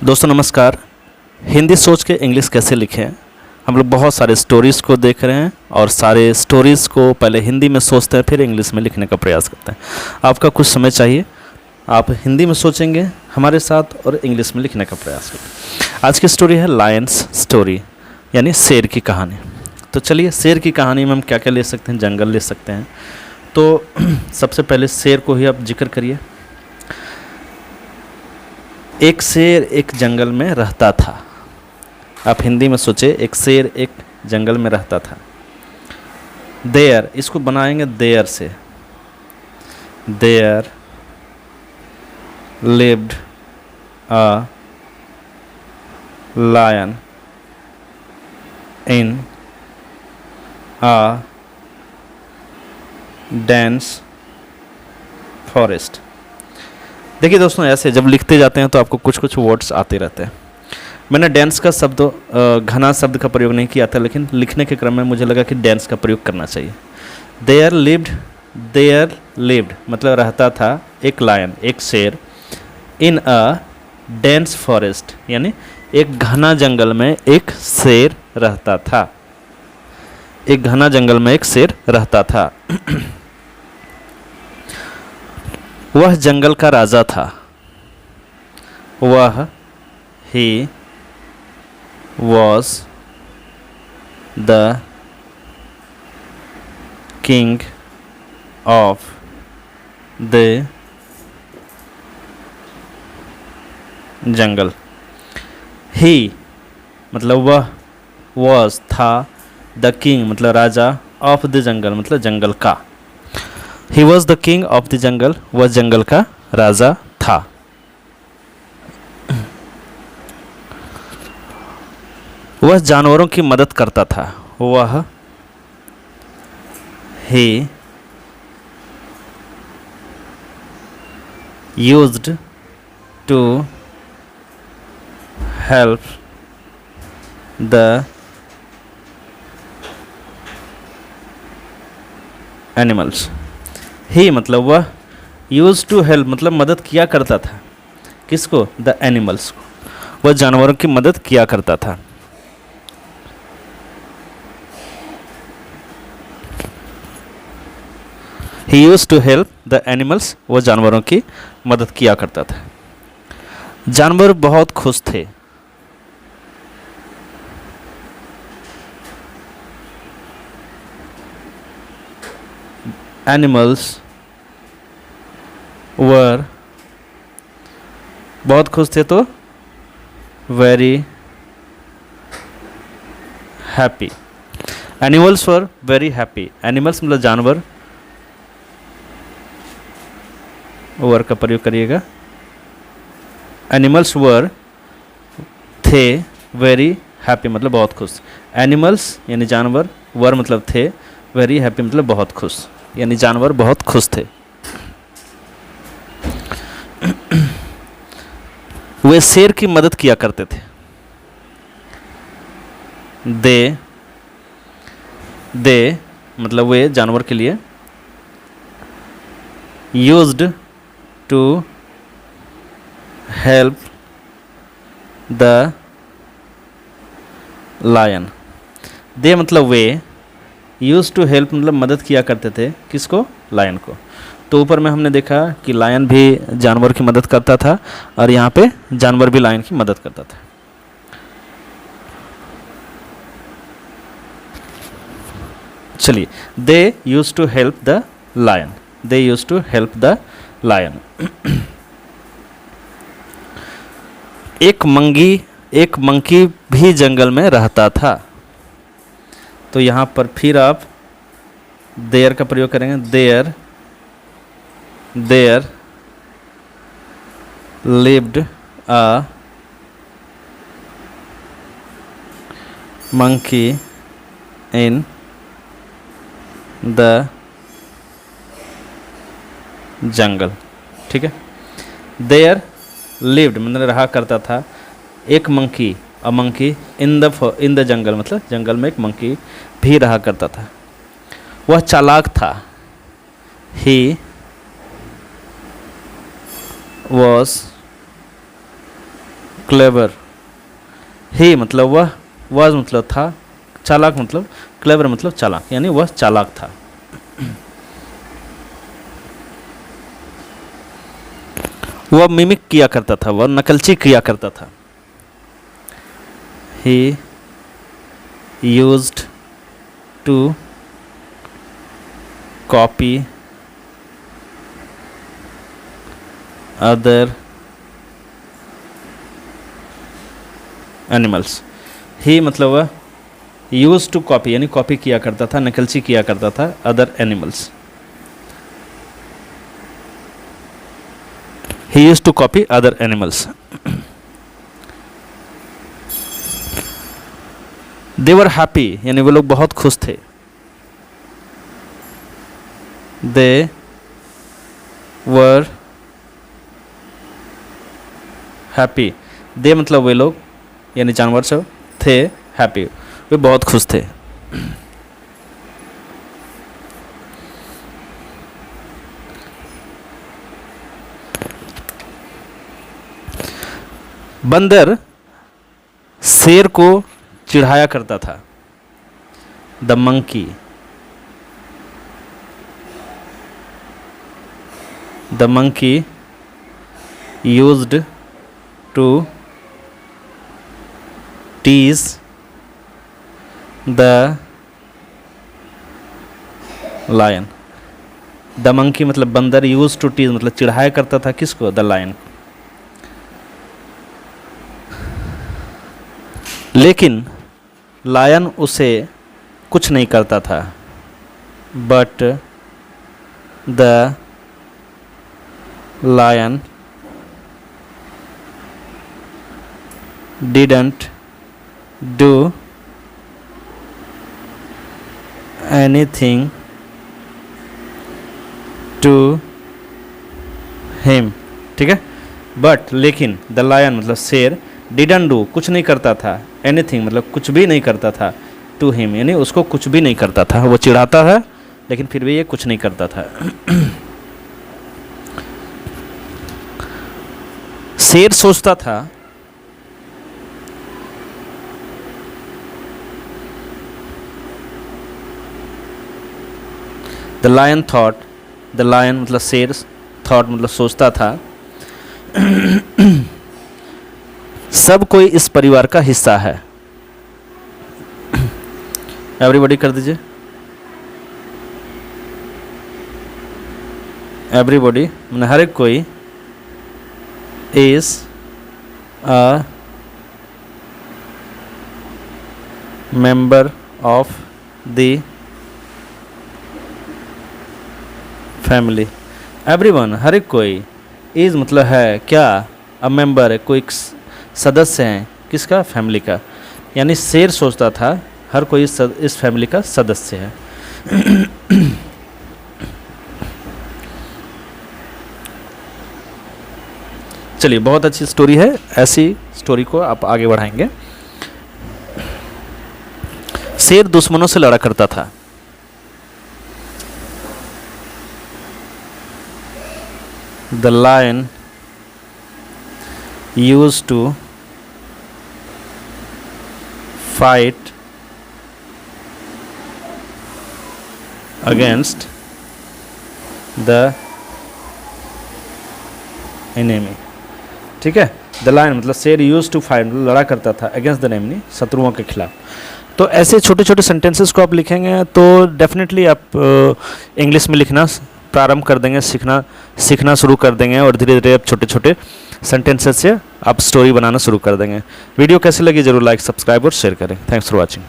दोस्तों नमस्कार। हिंदी सोच के इंग्लिश कैसे लिखें। हम लोग बहुत सारे स्टोरीज़ को देख रहे हैं और सारे स्टोरीज़ को पहले हिंदी में सोचते हैं, फिर इंग्लिश में लिखने का प्रयास करते हैं। आपका कुछ समय चाहिए, आप हिंदी में सोचेंगे हमारे साथ और इंग्लिश में लिखने का प्रयास करेंगे। आज की स्टोरी है लायंस स्टोरी, यानी शेर की कहानी। तो चलिए, शेर की कहानी में हम क्या क्या ले सकते हैं। जंगल ले सकते हैं, तो सबसे पहले शेर को ही आप जिक्र करिए। एक शेर एक जंगल में रहता था। आप हिंदी में सोचे, एक शेर एक जंगल में रहता था। देयर, इसको बनाएंगे देयर से। There lived a lion in a dense forest. देखिए दोस्तों, ऐसे जब लिखते जाते हैं तो आपको कुछ कुछ वर्ड्स आते रहते हैं। मैंने डेंस का शब्द, घना शब्द का प्रयोग नहीं किया था, लेकिन लिखने के क्रम में मुझे लगा कि डेंस का प्रयोग करना चाहिए। देयर लिव्ड मतलब रहता था एक लायन, एक शेर, इन अ डेंस फॉरेस्ट यानी एक घना जंगल में एक शेर रहता था। एक घना जंगल में एक शेर रहता था। वह जंगल का राजा था। वह he was the king of the jungle. He मतलब वह, वॉज था, द किंग मतलब राजा, ऑफ द जंगल मतलब जंगल का। ही was the king of the जंगल, वह जंगल का राजा था। वह जानवरों की मदद करता था। वह he used to help the animals. He मतलब वह, यूज टू हेल्प मतलब मदद किया करता था। किसको? द एनिमल्स को। वह जानवरों की मदद किया करता था। He use to help the animals, वह जानवरों की मदद किया करता था। जानवर बहुत खुश थे। एनिमल्स वर, बहुत खुश थे तो very happy. Animals were very happy. Animals मतलब जानवर, वर का प्रयोग करिएगा। एनिमल्स वर थे वेरी हैप्पी मतलब बहुत खुश। एनिमल्स यानी जानवर, वर मतलब थे, वेरी हैप्पी मतलब बहुत खुश, यानी जानवर बहुत खुश थे। वे शेर की मदद किया करते थे। दे मतलब वे जानवर के लिए, used to help the lion. They मतलब वे, यूज टू हेल्प मतलब मदद किया करते थे। किसको? लायन को। तो ऊपर में हमने देखा कि लायन भी जानवर की मदद करता था और यहाँ पे जानवर भी लायन की मदद करता था। चलिए, they use to help the lion. They use to help the lion. एक मंकी भी जंगल में रहता था। तो यहाँ पर फिर आप देयर का प्रयोग करेंगे। There lived a monkey in the jungle. ठीक है। देयर लिव्ड मतलब रहा करता था, एक monkey, a monkey in the jungle मतलब जंगल में एक मंकी भी रहा करता था। वह चालाक था। ही वॉज क्लेवर, ही मतलब वह, वाज मतलब था, चालाक मतलब, क्लेवर मतलब चालाक, यानी वह चालाक था। वह मिमिक किया करता था, वह नकलची किया करता था। He used to copy other animals. He मतलब वह, यूज टू कॉपी यानी कॉपी किया करता था, नकलची किया करता था other animals. He use to copy other animals. They were happy यानी वे लोग बहुत खुश थे। दे वर हैप्पी, दे मतलब वे लोग यानी जानवर सब थे, हैप्पी वे बहुत खुश थे। बंदर शेर को चिढ़ाया करता था। The monkey, the monkey used to tease the lion. The monkey मतलब बंदर, यूज टू टीज मतलब चिढ़ाया करता था किसको? The lion. लेकिन लायन उसे कुछ नहीं करता था। But the lion didn't do anything to him, ठीक है। बट लेकिन द लायन मतलब शेर, डिडंट डू कुछ नहीं करता था, एनीथिंग मतलब कुछ भी नहीं करता था, टू हिम यानी उसको कुछ भी नहीं करता था। वो चिढ़ाता है लेकिन फिर भी ये कुछ नहीं करता था। शेर सोचता था the lion thought, the lion मतलब शेर, थॉट मतलब सोचता था सब कोई इस परिवार का हिस्सा है। एवरीबॉडी कर दीजिए। एवरीबॉडी मतलब हर एक कोई, is a member of the family. Everyone हर एक कोई, इज मतलब है क्या, अ मेंबर है कोई सदस्य हैं किसका? फैमिली का। यानी शेर सोचता था हर कोई इस फैमिली का सदस्य है। चलिए बहुत अच्छी स्टोरी है, ऐसी स्टोरी को आप आगे बढ़ाएंगे। शेर दुश्मनों से लड़ा करता था। The lion used to fight against the enemy, ठीक है। द लायन मतलब शेर यूज टू फाइट मतलब लड़ा करता था, अगेंस्ट द एनिमी शत्रुओं के खिलाफ। तो ऐसे छोटे छोटे सेंटेंसेस को आप लिखेंगे तो डेफिनेटली आप इंग्लिश में लिखना प्रारंभ कर देंगे, सीखना शुरू कर देंगे और धीरे धीरे आप छोटे छोटे सेंटेंसेस से आप स्टोरी बनाना शुरू कर देंगे। वीडियो कैसी लगी जरूर लाइक, सब्सक्राइब और शेयर करें। Thanks for watching.